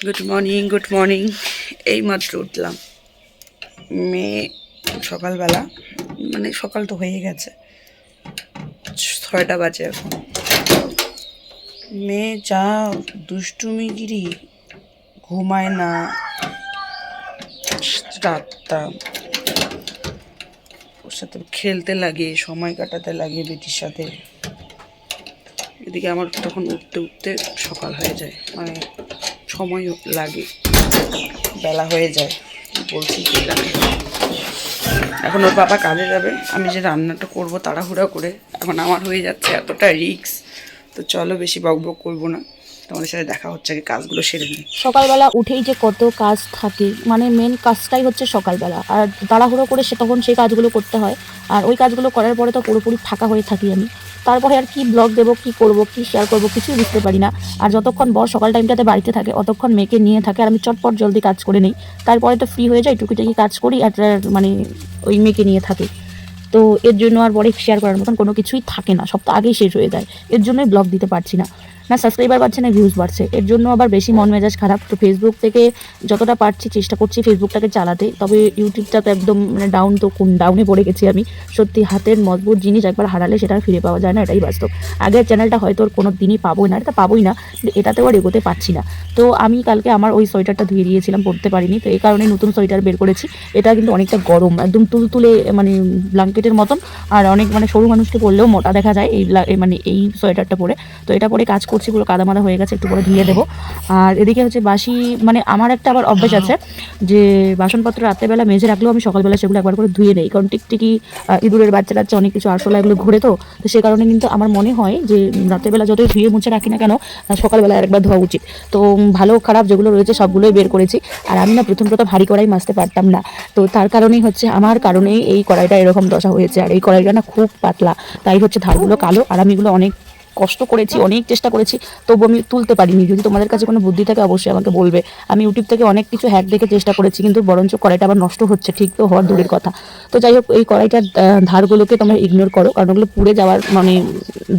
Good morning, good morning. এইমাত্র উঠলাম। মেয়ে সকালবেলা, মানে সকাল তো হয়ে গেছে, 6টা বাজে এখন। মেয়ে যা দুষ্টুমিগিরি, ঘুমায় না রাতটা, ওর সাথে খেলতে লাগে, সময় কাটাতে লাগে বেটির সাথে। এদিকে আমার তখন উঠতে উঠতে সকাল হয়ে যায়, মানে সময় লাগে, বেলা হয়ে যায়। বলছি কি জানে, এখন ওর বাবা কাজে যাবে, আমি যে রান্নাটা করব তাড়াহুড়া করে, এখন আমার হয়ে যাচ্ছে এতটা রিস্ক। তো চলো বেশি বকবক করবো না, তোমাদের সাথে দেখা হচ্ছে, আগে কাজগুলো সেরে নিই। সকালবেলা উঠেই যে কত কাজ থাকে, মানে মেন কাজটাই হচ্ছে সকালবেলা, আর তাড়াহুড়ো করে তখন সেই কাজগুলো করতে হয়। আর ওই কাজগুলো করার পরে তো পুরোপুরি ফাঁকা হয়ে থাকি আমি। তারপরে আর কি ব্লগ দেবো, কি করব, কি শেয়ার করব, কিছুই বুঝতে পারি না। আর যতক্ষণ বর সকাল টাইমটাতে বাড়িতে থাকে অতক্ষণ মেয়েকে নিয়ে থাকে, আর আমি চটপট জলদি কাজ করে নিই। তারপরে তো ফ্রি হয়ে যাই, টুকিটাকি কাজ করি, আর মানে ওই মেয়েকে নিয়ে থাকি। তো এর জন্য আর পরে শেয়ার করার মতন কোনো কিছুই থাকে না, সব তো আগেই শেষ হয়ে যায়। এর জন্যই ব্লগ দিতে পারছি না, না সাবস্ক্রাইবার বাড়ছে না ভিউজ বাড়ছে, এর জন্য আবার বেশি মন মেজাজ খারাপ। তো ফেসবুক থেকে যতটা পারছি চেষ্টা করছি ফেসবুকটাকে চালাতে, তবে ইউটিউবটা তো একদম মানে ডাউন, তো কোন ডাউনে পড়ে গেছি আমি। সত্যি হাতের মজবুত জিনিস একবার হারালে সেটা আর ফিরে পাওয়া যায় না, এটাই বাস্তব। আগের চ্যানেলটা হয়তো আর কোনো দিনই পাবোই না, এটা পাবোই না, কিন্তু এটাতেও আর এগোতে পারছি না। তো আমি কালকে আমার ওই সোয়েটারটা ধুয়ে দিয়েছিলাম, পরতে পারিনি, তো এই কারণে নতুন সোয়েটার বের করেছি। এটা কিন্তু অনেকটা গরম, একদম তুলতুলে, মানে ব্ল্যাঙ্কেটের মতন। আর অনেক মানে সরু মানুষকে পরলেও মোটা দেখা যায় মানে এই সোয়েটারটা পরে। তো এটা পরে কাজ করছি, পুরো কাদামাদা হয়ে গেছে, একটু পরে ধুয়ে দেবো। আর এদিকে হচ্ছে বাসি, মানে আমার একটা আবার অভ্যাস আছে যে বাসনপত্র রাত্রেবেলা মেজে রাখলেও আমি সকালবেলা সেগুলো একবার করে ধুয়ে নেই, কারণ টিকটিকি, ইঁদুরের বাচ্চা টাচ্চা অনেক কিছু আরশোলা এগুলো ঘুরে, তো সে কারণে কিন্তু আমার মনে হয় যে রাত্রেবেলা যতই ধুয়ে মুছে রাখি না কেন, সকালবেলা একবার ধোয়া উচিত। তো ভালো খারাপ যেগুলো রয়েছে সবগুলোই বের করেছি। আর আমি না প্রথম ভারী কড়াই মাজতে পারতাম না, তো তার কারণেই হচ্ছে, আমার কারণেই এই কড়াইটা এরকম দশা হয়েছে। আর এই কড়াইটা না খুব পাতলা, তাই হচ্ছে ধারগুলো কালো। আর আমি এগুলো অনেক কষ্ট করেছি, অনেক চেষ্টা করেছি, তবু আমি তুলতে পারিনি। যদি তোমাদের কাছে কোনো বুদ্ধি থাকে অবশ্যই আমাকে বলবে। আমি ইউটিউব থেকে অনেক কিছু হ্যাক দেখে চেষ্টা করেছি, কিন্তু বরঞ্চ কড়াইটা আবার নষ্ট হচ্ছে, ঠিক তো হওয়ার দূরের কথা। তো যাই হোক, এই কড়াইটার ধারগুলোকে তোমরা ইগনোর করো, কারণ ওগুলো পুড়ে যাওয়ার মানে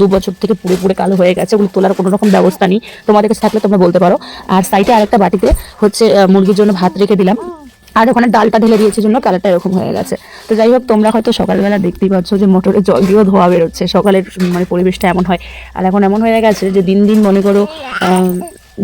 2 বছর থেকে পুড়ে পুড়ে কালো হয়ে গেছে, ওগুলো তোলার কোনো রকম ব্যবস্থা নেই। তোমাদের কাছে থাকলে তোমরা বলতে পারো। আর সাইডে আরেকটা বাটিতে হচ্ছে মুরগির জন্য ভাত রেখে দিলাম, আর ওখানে ডালটা ঢেলে দিয়েছে জন্য কালারটা এরকম হয়ে গেছে। তো যাই হোক, তোমরা হয়তো সকালবেলা দেখতেই পাচ্ছ যে মোটরে জল দিয়েও ধোয়া বেরোচ্ছে, সকালের মানে পরিবেশটা এমন হয়। আর এখন এমন হয়ে গেছে যে দিন দিন মনে করো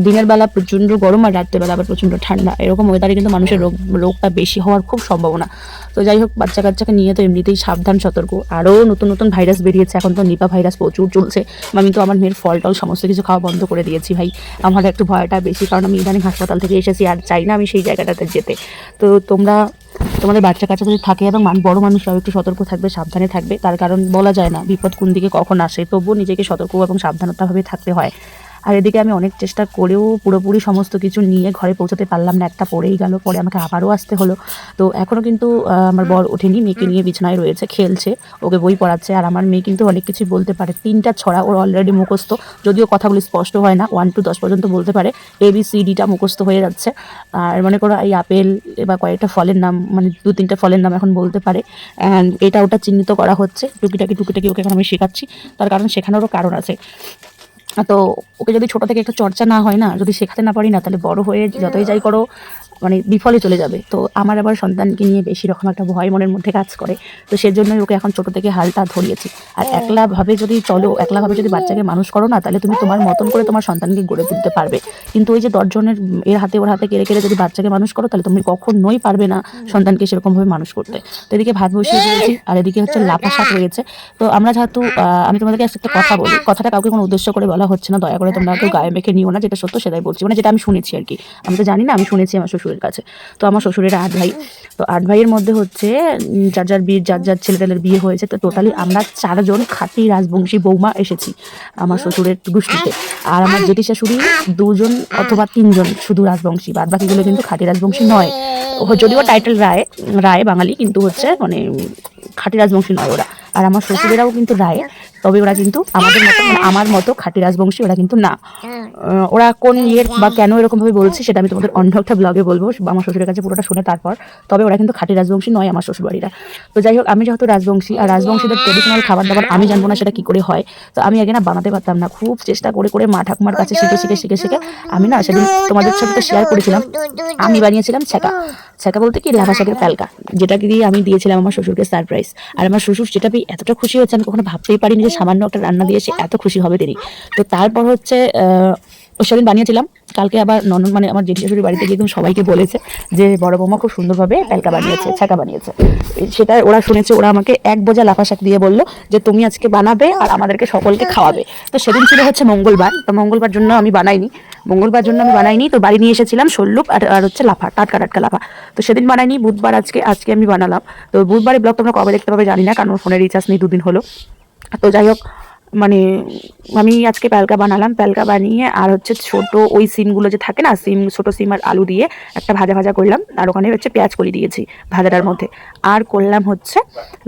দিনের বেলা প্রচণ্ড গরম আর রাত্রের বেলা আবার প্রচণ্ড ঠান্ডা, এরকম ওয়েদারে কিন্তু মানুষের রোগটা বেশি হওয়ার খুব সম্ভাবনা। তো যাই হোক, বাচ্চা কাচ্চাকে নিয়ে তো এমনিতেই সাবধান সতর্ক। আরও নতুন নতুন ভাইরাস বেরিয়েছে, এখন তো নিপা ভাইরাস প্রচুর চলছে। আমি তো আমার মেয়ের ফল টল সমস্ত কিছু খাওয়া বন্ধ করে দিয়েছি ভাই। আমার একটু ভয়টা বেশি, কারণ আমি ইদানিং হাসপাতাল থেকে এসেছি, আর চাই না আমি সেই জায়গাটাতে যেতে। তো তোমাদের বাচ্চা কাচ্চা যদি থাকে এবং বড় মানুষরাও একটু সতর্ক থাকবে, সাবধানে থাকবে, তার কারণ বলা যায় না বিপদ কোন দিকে কখন আসে, তবুও নিজেকে সতর্ক এবং সাবধানতাভাবে থাকতে হয়। আর এদিকে আমি অনেক চেষ্টা করেও পুরোপুরি সমস্ত কিছু নিয়ে ঘরে পৌঁছাতে পারলাম না, একটা পড়েই গেল, পরে আমাকে আবারও আসতে হলো। তো এখনও কিন্তু আমার বর ওঠেনি, মেয়েকে নিয়ে বিছানায় রয়েছে, খেলছে, ওকে বই পড়াচ্ছে। আর আমার মেয়ে কিন্তু অনেক কিছুই বলতে পারে, 3টা ছড়া ওর অলরেডি মুখস্থ, যদিও কথাগুলি স্পষ্ট হয় না, 1 to 10 পর্যন্ত বলতে পারে, ABCDটা মুখস্থ হয়ে যাচ্ছে। আর মনে করো এই আপেল বা কয়েকটা ফলের নাম, মানে 2-3টা ফলের নাম এখন বলতে পারে। অ্যান্ড এটা ওটা চিহ্নিত করা হচ্ছে, টুকিটাকি ওকে এখন আমি শেখাচ্ছি, তার কারণ শেখানোরও কারণ আছে। তো ওকে যদি ছোট থেকে একটা চর্চা না হয় না, যদি শেখাতে না পারি না, তাহলে বড় হয়ে যতই যাই করো মানে বিফলে চলে যাবে। তো আমার আবার সন্তানকে নিয়ে বেশি রকম একটা ভয় মনের মধ্যে কাজ করে, তো সেজন্যই ওকে এখন ছোট থেকে হালটা ধরিয়েছি। আর একলাভাবে যদি চলো, একলাভাবে যদি বাচ্চাকে মানুষ করো না, তাহলে তুমি তোমার মতন করে তোমার সন্তানকে গড়ে তুলতে পারবে। কিন্তু ওই যে 10 জনের এর হাতে ওর হাতে কেড়ে কেড়ে যদি বাচ্চাকে মানুষ করো, তাহলে তুমি কখনোই পারবে না সন্তানকে সেরকমভাবে মানুষ করতে। তো এদিকে ভাত বসিয়ে দিয়েছি, আর এদিকে হচ্ছে লাফা শাক রয়েছে। তো আমরা যেহেতু আমি তোমাদেরকে একটা কথা বলি, কথাটা কাউকে কোনো উদ্দেশ্য করে বলা হচ্ছে না, দয়া করে তোমরা কেউ গায়ে মেখে নিও না, যেটা সত্য সেটাই বলছি, মানে যেটা আমি শুনেছি আর কি। আমি তো জানি না, আমি শুনেছি আমার শ্বশুরের কাছে। তো আমার শ্বশুরের 8 ভাই, তো 8 ভাইয়ের মধ্যে হচ্ছে যার যার বিয়ে, যার যার ছেলেটালের বিয়ে হয়েছে। তো টোটালি আমরা 4 জন খাঁটি রাজবংশী বৌমা এসেছি আমার শ্বশুরের গোষ্ঠীতে। আর আমার জেঠি শাশুড়ি 2 জন অথবা 3 জন শুধু রাজবংশী, বাদ বাকিগুলো কিন্তু খাঁটি রাজবংশী নয়। যদিও টাইটেল রায়, রায় বাঙালি, কিন্তু হচ্ছে মানে খাঁটি রাজবংশী নয় ওরা। আর আমার শ্বশুরেরাও কিন্তু রায়, তবে ওরা কিন্তু আমাদের মতো মানে আমার মতো খাঁটি রাজবংশী ওরা কিন্তু না। ওরা কোন ইয়ের বা কেন এরকমভাবে বলছি সেটা আমি তোমাদের অন্য একটা ব্লগে বলবো, আমার শ্বশুরের কাছে পুরোটা শুনে তারপর। তবে ওরা কিন্তু খাঁটি রাজবংশী নয় আমার শ্বশুরবাড়িরা। তো যাই হোক, আমি যেহেতু রাজবংশী আর রাজবংশীদের ট্রেডিশনাল খাবার দাবার আমি জানবো না সেটা কী করে হয়, তো আমি আগে না বানাতে পারতাম না। খুব চেষ্টা করে করে মা ঠাকুমার কাছে শিখে আমি না সেদিন তোমাদের সাথে তো শেয়ার করেছিলাম, আমি বানিয়েছিলাম ছ্যাঁকা। ছ্যাঁকা বলতে কি লাফা শাকের প্যালকা, যেটাকে দিয়ে আমি দিয়েছিলাম আমার শ্বশুরকে সারপ্রাইজ। আর আমার শ্বশুর যেটা পেয়ে এতটা খুশি হচ্ছে আমি কখনো ভাবতেই পারিনি যে সামান্য একটা রান্না দিয়ে সে এত খুশি হবে তিনি। তো তারপর হচ্ছে ওই সেদিন বানিয়েছিলাম। কালকে আবার ননদ মানে আমার জেঠি শাশুড়ির বাড়িতে গিয়ে একদম সবাইকে বলেছে যে বড় বৌমা খুব সুন্দরভাবে প্যালকা বানিয়েছে, ছ্যাঁকা বানিয়েছে। সেটা ওরা শুনেছে, ওরা আমাকে এক বোঝা লাফা শাক দিয়ে বললো যে তুমি আজকে বানাবে আর আমাদেরকে সকলকে খাওয়াবে। তো সেদিন ছিল হচ্ছে মঙ্গলবার, তো মঙ্গলবার জন্য আমি বানাইনি। তো বাড়ি নিয়ে এসেছিলাম শোল্লুক আর হচ্ছে লাফা, টাটকা টাটকা লাফা। তো সেদিন বানাইনি, বুধবার আজকে আমি বানালাম। তো বুধবারের ব্লগ তোমরা কবে দেখতে পাবে জানি না, কারণ ফোনে রিচার্জ নেই, 2 দিন হলো। তো যাই হোক, মানে আমি আজকে প্যালকা বানালাম। প্যালকা বানিয়ে আর হচ্ছে ছোটো ওই সিমগুলো যে থাকে না, ছোটো সিম আর আলু দিয়ে একটা ভাজা করলাম। আর ওখানে হচ্ছে পেঁয়াজ কলি দিয়েছি ভাজাটার মধ্যে। আর করলাম হচ্ছে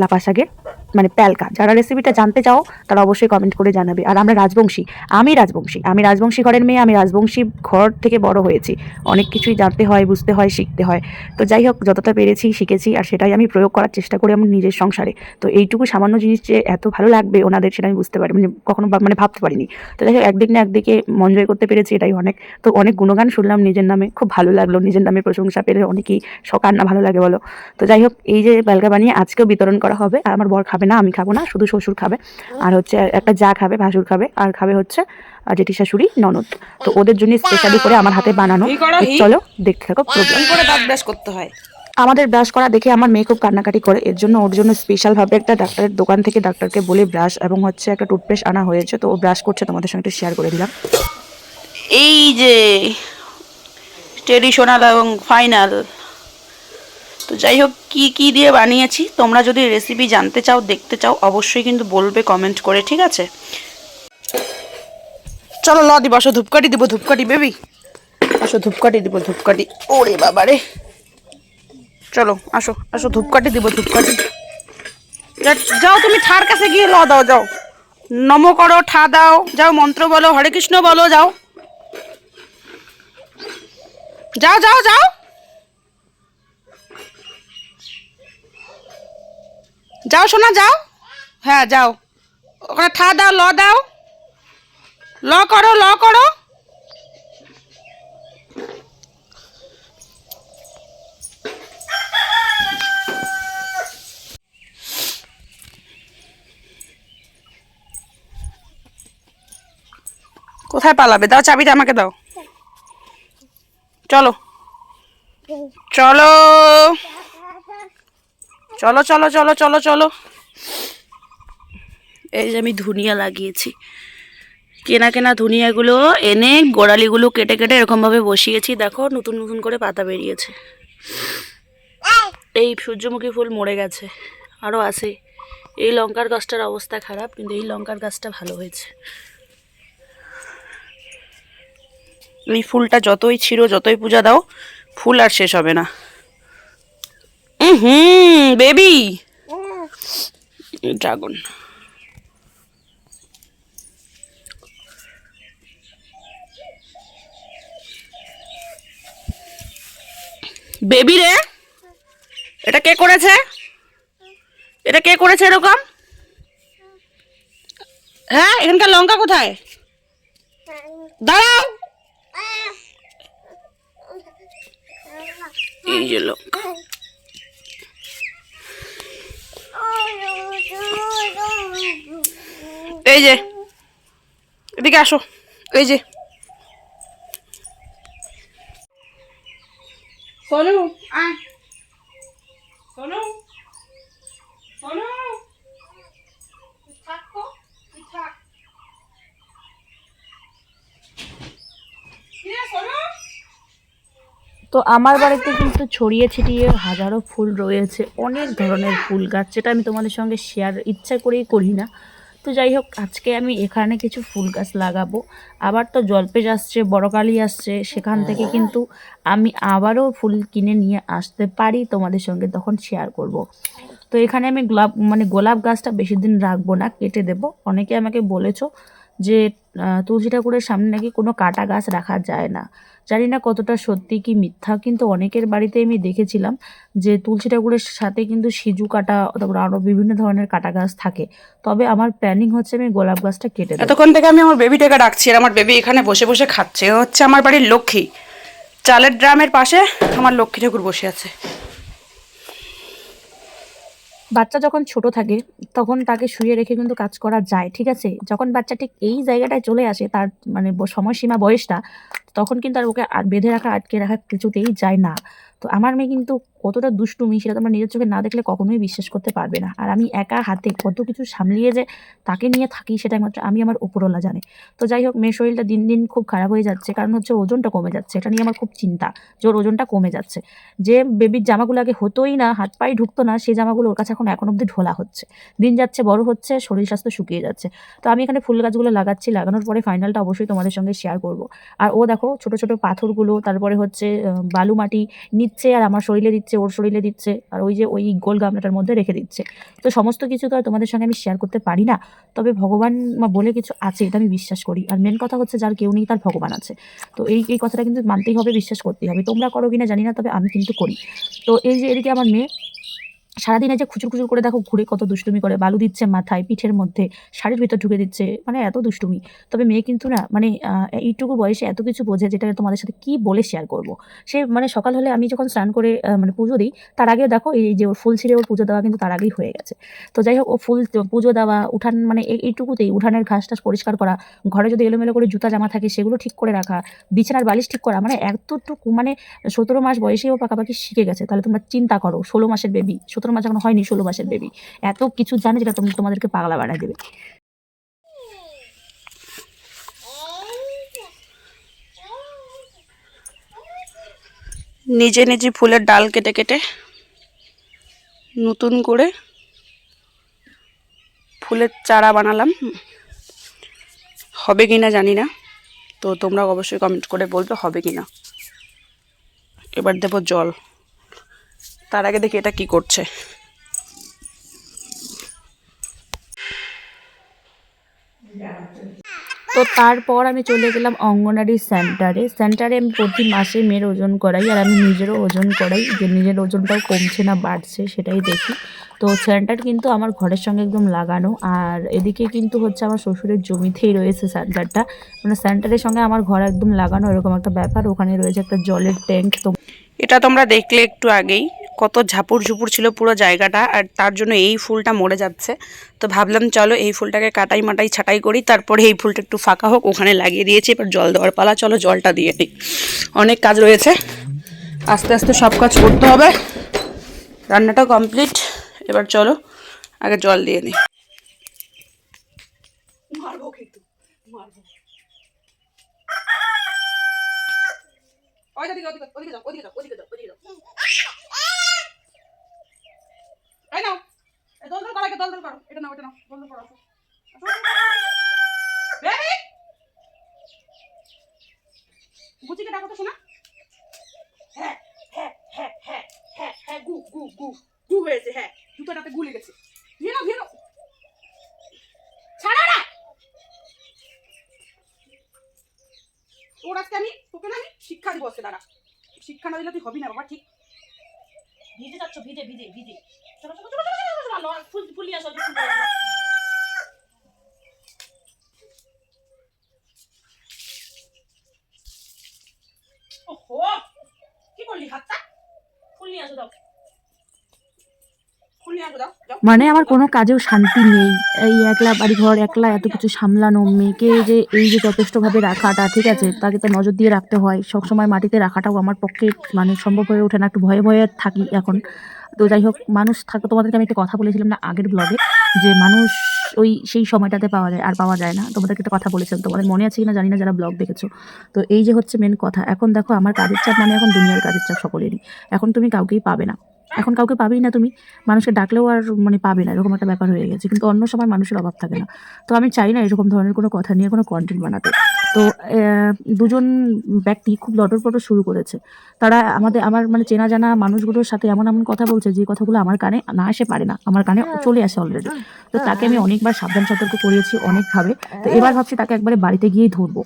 লাফা শাকের মানে প্যালকা। যারা রেসিপিটা জানতে চাও তারা অবশ্যই কমেন্ট করে জানাবে। আর আমি রাজবংশী ঘরের মেয়ে, আমি রাজবংশী ঘর থেকে বড় হয়েছি। অনেক কিছুই জানতে হয়, বুঝতে হয়, শিখতে হয়। তো যাই হোক, যতটা পেরেছি শিখেছি, আর সেটাই আমি প্রয়োগ করার চেষ্টা করি আমার নিজের সংসারে। তো এইটুকু সামান্য জিনিস যে এত ভালো লাগবে ওনাদের, সেটা আমি বুঝতে পারি মানে কখনো মানে ভাবতে পারিনি। তো যাই হোক, একদিক না একদিকে মন জয় করতে পেরেছি, এটাই অনেক। তো অনেক গুণগান শুনলাম নিজের নামে, খুব ভালো লাগলো। নিজের নামে প্রশংসা পেলে অনেকেই সকার না ভালো লাগে বলো। তো যাই হোক, এই যে প্যালকা বানিয়ে আজকেও বিতরণ করা হবে। আর আমার বর খাবে না, আমি খাবো না, শুধু শ্বশুর খাবে। আর হচ্ছে একটা যা খাবে, ভাসুর খাবে, আর খাবে হচ্ছে জেঠি শাশুড়ি, ননদ। তো ওদের জন্য স্পেশালি করে আমার হাতে বানানো। চলো দেখতে থাকো প্রোগ্রাম। করে দাঁত ব্রাশ করতে হয়। আমাদের ব্রাশ করা দেখে আমার মেয়ে খুব কান্নাকাটি করে। এর জন্য ওর জন্য স্পেশালভাবে একটা ডাক্তারের দোকান থেকে ডাক্তারকে বলে ব্রাশ এবং হচ্ছে একটা টুথপেস্ট আনা হয়েছে। তো ও ব্রাশ করছে, তোমাদের সঙ্গে একটু শেয়ার করে দিলাম। এই যে ট্রেডিশনাল এবং ফাইনাল। তো যাই হোক, কি দিয়ে বানিয়েছি, তোমরা যদি রেসিপি জানতে চাও, দেখতে চাও, অবশ্যই কিন্তু বলবে কমেন্ট করে, ঠিক আছে? চলো দিব, আসো ধূপকাঠি দিব, ধূপকাঠি বেবি, আসো ধূপকাঠি দিব, ধূপকাঠি। ওরে বাবা রে, চলো আসো ধূপকাঠি দিব, ধূপকাঠি। যাও তুমি ঠার কাছে গিয়ে দাও, যাও নমো করো, ঠা দাও, যাও মন্ত্র বলো, হরে কৃষ্ণ বলো, যাও যাও যাও যাও যাও শোনা, যাও। হ্যাঁ যাও, ওখানে ঠা দাও, দাও, করো। কোথায় পালাবে? দাও চাবিটা আমাকে দাও। চলো চলো চলো চলো চলো চলো চলো। এই যে আমি ধনিয়া লাগিয়েছি, কেনা ধনিয়াগুলো এনে গোড়ালিগুলো কেটে এরকমভাবে বসিয়েছি। দেখো নতুন করে পাতা বেরিয়েছে। এই সূর্যমুখী ফুল মরে গেছে, আরও আছে। এই লঙ্কার গাছটার অবস্থা খারাপ, কিন্তু এই লঙ্কার গাছটা ভালো হয়েছে। এই ফুলটা যতই ছিঁড়ো, যতই পূজা দাও, ফুল আর শেষ হবে না। Baby dragon. বেবি রে, এটা কে করেছে? এরকম? হ্যাঁ, এখানকার লঙ্কা কোথায়? দাঁড়াও, এই যে লঙ্কা। এই যে এদিকে আসো, এই যে সোনু, আয় সোনু, সোনু থাকো, থাক। তো আমার বাড়িতে কিন্তু ছড়িয়ে ছিটিয়ে হাজারো ফুল রয়েছে, অনেক ধরনের ফুল গাছ, যেটা আমি তোমাদের সঙ্গে শেয়ার ইচ্ছা করেই করি না। তো যাই হোক, আজকে আমি এখানে কিছু ফুল গাছ লাগাবো। আবার তো জলপেশ আসছে, বড়কালি আসছে, সেখান থেকে কিন্তু আমি আবারও ফুল কিনে নিয়ে আসতে পারি, তোমাদের সঙ্গে তখন শেয়ার করব। তো এখানে আমি গোলাপ গাছটা বেশি দিন রাখবো না, কেটে দেবো। অনেকে আমাকে বলেছো যে তুলসী ঠাকুরের সামনে নাকি কোনো কাটা গাছ রাখা যায় না। জানি না কতটা সত্যি কি মিথ্যা, কিন্তু অনেকের বাড়িতে আমি দেখেছিলাম যে তুলসী ঠাকুরের সাথে কিন্তু সিজু কাটা, তারপর আরও বিভিন্ন ধরনের কাটা গাছ থাকে। তবে আমার প্ল্যানিং হচ্ছে আমি গোলাপ গাছটা কেটে দেবো। এতক্ষণ থেকে আমি আমার বেবিটাকে ডাকছি, আর আমার বেবি এখানে বসে বসে খাচ্ছে। ও হচ্ছে আমার বাড়ির লক্ষ্মী। চালের ড্রামের পাশে আমার লক্ষ্মী ঠাকুর বসে আছে। বাচ্চা যখন ছোট থাকে তখন তাকে শুয়ে রেখে কিন্তু কাজ করা যায়, ঠিক আছে। যখন বাচ্চা ঠিক এই জায়গাটায় চলে আসে, তার মানে সময়সীমা বয়সটা, তখন কিন্তু আর ওকে বেঁধে রাখা, আটকে রাখা কিছুতেই যায় না। তো আমার মেয়ে কিন্তু কতটা দুষ্টুমি সেটা তোমরা নিজের চোখে না দেখলে কখনোই বিশ্বাস করতে পারবে না। আর আমি একা হাতে কত কিছু সামলিয়ে যে তাকে নিয়ে থাকি সেটা একমাত্র আমি, আমার উপরওয়ালা জানে। তো যাই হোক, মেয়ের শরীরটা দিন দিন খুব খারাপ হয়ে যাচ্ছে, কারণ হচ্ছে ওজনটা কমে যাচ্ছে। এটা নিয়ে আমার খুব চিন্তা যে ওর ওজনটা কমে যাচ্ছে। যে বেবির জামাগুলো আগে হতোই না, হাত পায়ে ঢুকতো না, সেই জামাগুলো ওর কাছে এখন অব্দি ঢোলা হচ্ছে। দিন যাচ্ছে, বড় হচ্ছে, শরীর স্বাস্থ্য শুকিয়ে যাচ্ছে। তো আমি এখানে ফুল গাছগুলো লাগাচ্ছি, লাগানোর পরে ফাইনালটা অবশ্যই তোমাদের সঙ্গে শেয়ার করব। আর ও দেখো ছোট ছোট পাথরগুলো, তারপরে হচ্ছে বালু মাটি নিচ্ছে, আর আমার শরীরে দিচ্ছে, ওর শরীরে দিচ্ছে, আর ওই গোল গামলাটার মধ্যে রেখে দিচ্ছে। তো সমস্ত কিছু তো আর তোমাদের সঙ্গে আমি শেয়ার করতে পারি না, তবে ভগবান বলে কিছু আছে, এটা আমি বিশ্বাস করি। আর মেন কথা হচ্ছে যার কেউ নেই তার ভগবান আছে। তো এই কথাটা কিন্তু মানতেই হবে, বিশ্বাস করতেই হবে। তোমরা করো কিনা জানি না, তবে আমি কিন্তু করি। তো এই যে এদিকে আমার মেয়ে সারাদিন এই যে খুচুর খুচুর করে দেখো ঘুরে কত দুষ্টুমি করে, বালু দিচ্ছে মাথায়, পিঠের মধ্যে, শাড়ির ভিতর ঢুকে দিচ্ছে, মানে এত দুষ্টুমি। তবে মেয়ে কিন্তু না, মানে এইটুকু বয়সে এত কিছু বোঝে, যেটা তোমাদের সাথে কি বলে শেয়ার করব। সে মানে সকাল হলে আমি যখন স্নান করে মানে পুজো দিই, তার আগেও দেখো এই যে ওর ফুল ছিঁড়ে ওর পুজো দেওয়া কিন্তু তার আগেই হয়ে গেছে। তো যাই হোক, ও ফুল পুজো দেওয়া, উঠান মানে এইটুকুতেই উঠানের ঘাস টাস পরিষ্কার করা, ঘরে যদি এলোমেলো করে জুতা জামা থাকে সেগুলো ঠিক করে রাখা, বিছানার বালিশ ঠিক করা, মানে এতটুকু, মানে 17 মাস বয়সেও পাকাপাকি শিখে গেছে। তাহলে তোমরা চিন্তা করো, 16 মাসের বেবি, 17 মাস এখন হয়নি, 16 মাসের বেবি এত কিছু জানে, যেটা তোমাদেরকে পাগলা বানায় দেবে। নিজে নিজে ফুলের ডাল কেটে কেটে নতুন করে ফুলের চারা বানালাম। হবে কিনা জানি না, তো তোমরা অবশ্যই কমেন্ট করে বলবে হবে কিনা। এবার দেবো জল। তার আগে দেখি এটা কি করছে। তো তারপর আমি চলে গেলাম অঙ্গনারী সেন্টারে আমি প্রতি মাসে মেয়ের ওজন করাই, আর আমি নিজেরও ওজন করাই, যে নিজের ওজনটাও কমছে না বাড়ছে সেটাই দেখি। তো সেন্টার কিন্তু আমার ঘরের সঙ্গে একদম লাগানো, আর এদিকে কিন্তু হচ্ছে আমার শ্বশুরের জমিতেই রয়েছে সেন্টারটা, মানে সেন্টারের সঙ্গে আমার ঘর একদম লাগানো, এরকম একটা ব্যাপার। ওখানে রয়েছে একটা জলের ট্যাঙ্ক। তো এটা তোমরা দেখলে একটু আগেই কত ঝাপুর ঝুপুর ছিল পুরো জায়গাটা, আর তার জন্য এই ফুলটা মরে যাচ্ছে। তো ভাবলাম চলো এই ফুলটাকে কাটাই মাটাই ছাটাই করি, তারপরে এই ফুলটা একটু ফাঁকা হোক, ওখানে লাগিয়ে দিয়েছি। এবার জল দেওয়ার পালা, চলো জলটা দিয়ে দিই। অনেক কাজ রয়েছে, আস্তে আস্তে সব কাজ করতে হবে। রান্নাটা কমপ্লিট, এবার চলো আগে জল দিয়ে দিই। মারবো কিন্তু, মারবো। ওইদিকে যাও, ওইদিকে যাও, ওইদিকে যাও, ওইদিকে যাও, ওইদিকে যাও। এই নাও, এই দল করো, দল করো, এটা নাও, এটা নাও, দল করো। বেবি গুচিকে ডাকো তো শোনা। হ্যাঁ হ্যাঁ হ্যাঁ হ্যাঁ হ্যাঁ হ্যাঁ, গু গু গু গু হয়েছে। হ্যাঁ, জুতোটাতে গু লেগেছে। দিয়ে নাও, দিয়ে নাও, ছাড়া না। ওর আজকে আমি তোকে না আমি শিক্ষা দিব, আজকে দাঁড়া। শিক্ষা না দিলে তুই হবি না বাবা, ঠিক। ভিজে যাচ্ছ, ভিজে ভিজে ভিজে। চলো চলো চলো চলো, ফুল ফুল নিয়ে আসো। ওহো, কি করলি হাতটা? ফুল নিয়ে আসো, দাও। মানে আমার কোনো কাজেও শান্তি নেই, এই একলা বাড়িঘর, একলা এত কিছু সামলানো, মেয়েকে যে এই যে যথেষ্টভাবে রাখাটা, ঠিক আছে, তাকে তো নজর দিয়ে রাখতে হয়। সবসময় মাটিতে রাখাটাও আমার পক্ষে মানে সম্ভব হয়ে ওঠে না, একটু ভয়ে ভয়ে থাকি এখন। তো যাই হোক, মানুষ থাকে, তোমাদেরকে আমি একটা কথা বলেছিলাম না আগের ব্লগে, যে মানুষ ওই সেই সময়টাতে পাওয়া যায়, আর পাওয়া যায় না। তোমাদেরকে একটা কথা বলেছিলাম, তোমাদের মনে আছে কিনা জানি না, যারা ব্লগ দেখেছো। তো এই যে হচ্ছে মেন কথা। এখন দেখো, আমার কাজের চাপ মানে এখন দুনিয়ার কাজের চাপ সকলেরই। এখন তুমি কাউকেই পাবে না, এখন কাউকে পাবেই না। তুমি মানুষকে ডাকলেও আর মানে পাবে না, এরকম একটা ব্যাপার হয়ে গেছে। কিন্তু অন্য সময় মানুষের অভাব থাকে না। তো আমি চাই না এরকম ধরনের কোনো কথা নিয়ে কোনো কন্টেন্ট বানাতে। তো দুজন ব্যক্তি খুব লটরপটর শুরু করেছে। তারা আমার মানে চেনা জানা মানুষগুলোর সাথে এমন এমন কথা বলছে যে কথাগুলো আমার কানে না এসে পারে না, আমার কানে চলে আসে অলরেডি। তো তাকে আমি অনেকবার সাবধান সতর্ক করিয়েছি অনেকভাবে। তো এবার ভাবছি তাকে একবারে বাড়িতে গিয়েই ধরবো,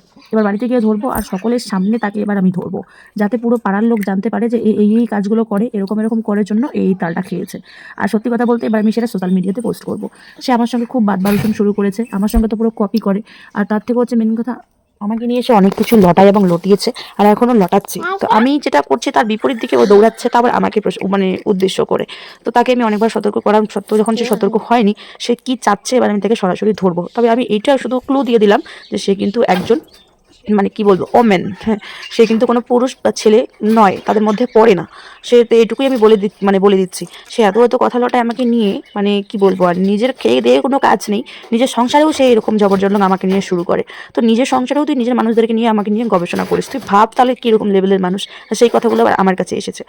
আর সকলের সামনে তাকে এবার আমি ধরবো, যাতে পুরো পাড়ার লোক জানতে পারে যে এই কাজগুলো করে, এরকম করার জন্য এই তালটা খেয়েছে। আর সত্যি কথা বলতে এবার আমি সেটা সোশ্যাল মিডিয়াতে পোস্ট করবো। সে আমার সঙ্গে খুব বাদবারুষণ শুরু করেছে, আমার সঙ্গে তো পুরো কপি করে। আর তার থেকে হচ্ছে মেন কথা, আমাকে নিয়ে এসে অনেক কিছু লটায় এবং লটিয়েছে, আর এখনো লটাচ্ছে। তো আমি যেটা করছি তার বিপরীত দিকে ও দৌড়াচ্ছে, তা আবার আমাকে মানে উদ্দেশ্য করে। তো তাকে আমি অনেকবার সতর্ক করার সত্ত্বেও যখন সে সতর্ক হয়নি, সে কি চাচ্ছে এবার আমি তাকে সরাসরি ধরবো। তবে আমি এইটা শুধু ক্লু দিয়ে দিলাম যে সে কিন্তু একজন মানে কি বলবো ওমেন, হ্যাঁ, সে কিন্তু কোনো পুরুষ বা ছেলে নয়, তাদের মধ্যে পড়ে না। সে তো এটুকুই আমি বলে দিচ্ছি। সে এত কথা লটায় আমাকে নিয়ে, মানে কি বলবো, আর নিজের খেয়ে দিয়ে কোনো কাজ নেই, নিজের সংসারেও সে এরকম জবরজনক আমাকে নিয়ে শুরু করে। তো নিজের সংসারেও তুই নিজের মানুষদেরকে নিয়ে আমাকে নিয়ে গবেষণা করিস, তুই ভাব তাহলে কীরকম লেভেলের মানুষ। সেই কথাগুলো আবার আমার কাছে এসেছে।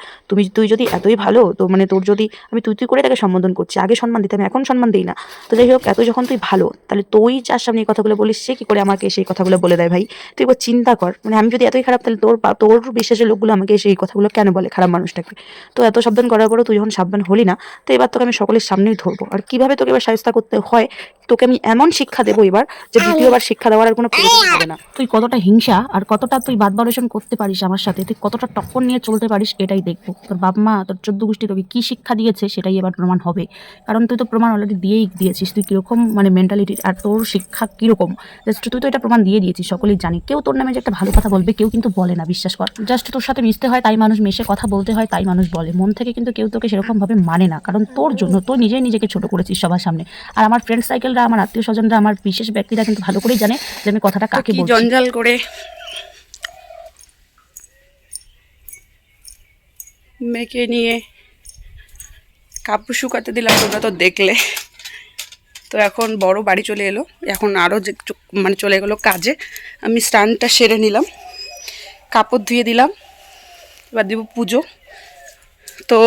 তুই যদি এতই ভালো, তো মানে তোর যদি আমি তুই করে তাকে সম্বোধন করছি, আগে সম্মান দিতাম, এখন সম্মান দিই না। তো যাই হোক, এত যখন তুই ভালো, তাহলে তুই যার সামনে এই কথাগুলো বলিস, সে কি করে আমাকে সেই কথাগুলো বলে দেয় ভাই? তুই একবার চিন্তা কর, মানে আমি যদি এতই খারাপ, তাহলে তোর বিশ্বাসের লোকগুলো আমাকে সেই কথাগুলো কেন বলে, খারাপ মানুষটাকে? তো এত সাবধান করার পরেও তুই যখন সাবধান হলি না, তো এবার তোকে আমি সকলের সামনেই ধরবো। আর কিভাবে তোকে এবার শায়েস্তা করতে হয়, তোকে আমি এমন শিক্ষা দেবো এবার, যে দ্বিতীয়বার শিক্ষা দেওয়ার আর কোনো প্রয়োজন হবে না। তুই কতটা হিংসা আর কতটা তুই বাদবারোশন করতে পারিস আমার সাথে, তুই কতটা টক্কর নিয়ে চলতে পারিস, এটাই দেখবো। তোর বাপ মা, তোর 14 গোষ্ঠী তোকে কি শিক্ষা দিয়েছে সেটাই এবার প্রমাণ হবে। কারণ তুই তো প্রমাণ অলরেডি দিয়েছিস, তুই কিরকম মানে মেন্টালিটির, আর তোর শিক্ষা কিরকম, জাস্ট তুই তো এটা প্রমাণ দিয়ে দিয়েছিস, সকলেই জানি। কেউ তোর নামে যে একটা ভালো কথা বলবে, কেউ কিন্তু বলে না, বিশ্বাস কর। জাস্ট তোর সাথে মিশতে হয় তাই মানুষ মেশে, কথা বলতে হয় তাই মানুষ বলে, মন থেকে কিন্তু কেউ তোকে সেরকম ভাবে মানে না। কারণ তোর জন্য তুই নিজেকে ছোট করেছিস সবার সামনে। আর আমার ফ্রেন্ড সাইকেলরা, আমার আত্মীয় স্বজনরা, আমার বিশেষ ব্যক্তিরা কিন্তু ভালো করেই জানে যে আমি কথাটা কাকে বলছি। জঞ্জাল করে মেয়েকে নিয়ে কাপড় শুকাতে দিলাম, তোমরা তো দেখলে। তো এখন বড় বাড়ি চলে এলো, এখন আরও যে মানে চলে গেলো কাজে। আমি স্নানটা সেরে নিলাম, কাপড় ধুয়ে দিলাম, এবার দিব পুজো। তো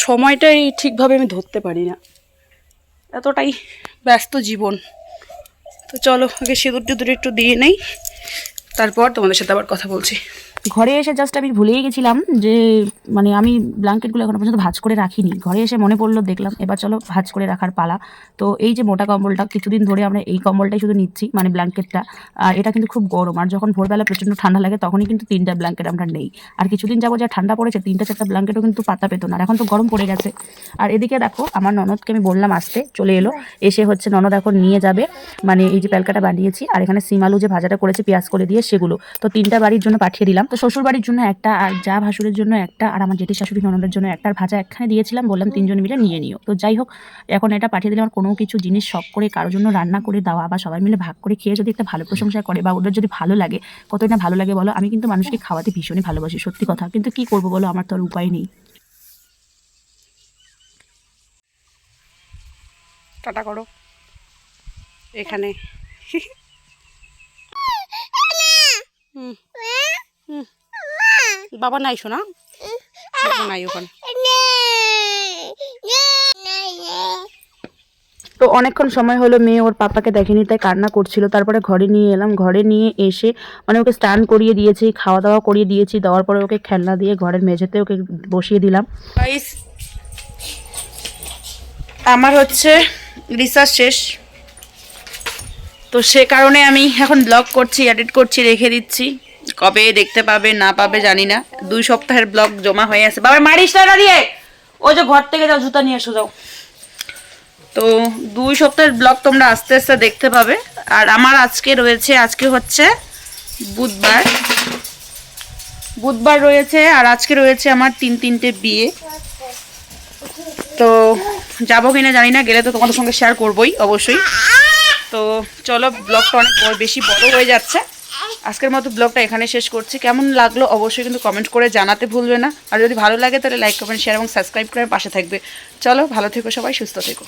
সময়টাই ঠিকভাবে আমি ধরতে পারি না, এতটাই ব্যস্ত জীবন। তো চলো আগে সিঁদুর একটু দিয়ে নেই, তারপর তোমাদের সাথে আবার কথা বলছি। ঘরে এসে জাস্ট আমি ভুলেই গেছিলাম যে মানে আমি ব্ল্যাঙ্কেটগুলো এখনো পর্যন্ত ভাঁজ করে রাখিনি। ঘরে এসে মনে পড়লো, দেখলাম এবার চলো ভাঁজ করে রাখার পালা। তো এই যে মোটা কম্বলটা, কিছুদিন ধরে আমরা এই কম্বলটাই শুধু নিচ্ছি, মানে ব্ল্যাঙ্কেটটা। আর এটা কিন্তু খুব গরম, আর যখন ভোরবেলা প্রচণ্ড ঠান্ডা লাগে তখনই কিন্তু 3টা ব্ল্যাঙ্কেট আমরা নেই। আর কিছুদিন যাবো যা ঠান্ডা পড়েছে, 3টা-4টা ব্ল্যাঙ্কেটও কিন্তু পাতা পেতো না, আর এখন তো গরম পড়ে গেছে। আর এদিকে দেখো, আমার ননদকে আমি বললাম আসতে, চলে এলো। এসে হচ্ছে ননদ এখন নিয়ে যাবে মানে এই যে প্যালকাটা বানিয়েছি, আর এখানে সিম আলু যে ভাজাটা করেছি পেঁয়াজ করে দিয়ে, সেগুলো। তো 3টা বাড়ির জন্য পাঠিয়ে দিলাম। তো শ্বশুর বাড়ির জন্য একটা, আর যা ভাসুরের জন্য একটা, আর আমার জেঠি শাশুড়ি ননদের জন্য একটা, আর ভাজা একখানে দিয়েছিলাম, বললাম 3জন মিলে নিয়ে নিও। তো যাই হোক, এখন এটা পাঠিয়ে দিলাম। আর কোনো কিছু জিনিস শখ করে কারোর জন্য রান্না করে দেওয়া, বা সবাই মিলে ভাগ করে খেয়ে যদি একটা ভালো প্রশংসা করে, বা ওদের যদি ভালো লাগে, কতই না ভালো লাগে বলো। আমি কিন্তু মানুষকে খাওয়াতে ভীষণই ভালোবাসি, সত্যি কথা। কিন্তু কি করবো বলো, আমার তো আর উপায় নেই। টাটা করো এখানে। বাবা নাই শোনা, বাবা নাই ওখানে। তো অনেকক্ষণ সময় হলো মেয়ে ওর পাপাকে দেখেনি, তাই কান্না করছিল। তারপরে ঘরে নিয়ে এলাম, ঘরে নিয়ে এসে মানে ওকে স্নান করিয়ে দিয়েছি, খাওয়া দাওয়া করিয়ে দিয়েছি। দেওয়ার পরে ওকে খেলনা দিয়ে ঘরের মেঝেতে ওকে বসিয়ে দিলাম। আমার হচ্ছে রিসার্চ শেষ, তো সে কারণে আমি এখন ব্লগ করছি, এডিট করছি, রেখে দিচ্ছি। কবে দেখতে পাবে না পাবে জানি না। 2 সপ্তাহের ব্লগ জমা হয়ে আছে। বাবা মারিস না দিয়ে, ওই যে ঘর থেকে যাও, জুতা নিয়ে এসো যাও। তো 2 সপ্তাহের ব্লগ তোমরা আস্তে আস্তে দেখতে পাবে। আর আমার আজকে হচ্ছে বুধবার রয়েছে, আর আজকে রয়েছে আমার 3টে বিয়ে। তো যাবো কিনা জানি না, গেলে তো তোমাদের সঙ্গে শেয়ার করবোই অবশ্যই। তো চলো, ব্লগটা অনেক বেশি বড় হয়ে যাচ্ছে। আজকের মতো ব্লগটা এখানে শেষ করছি। কেমন লাগলো অবশ্যই কিন্তু কমেন্ট করে জানাতে ভুলবে না। আর যদি ভালো লাগে তাহলে লাইক, কমেন্ট, শেয়ার এবং সাবস্ক্রাইব করে পাশে থাকবে। চলো, ভালো থেকো সবাই, সুস্থ থেকো।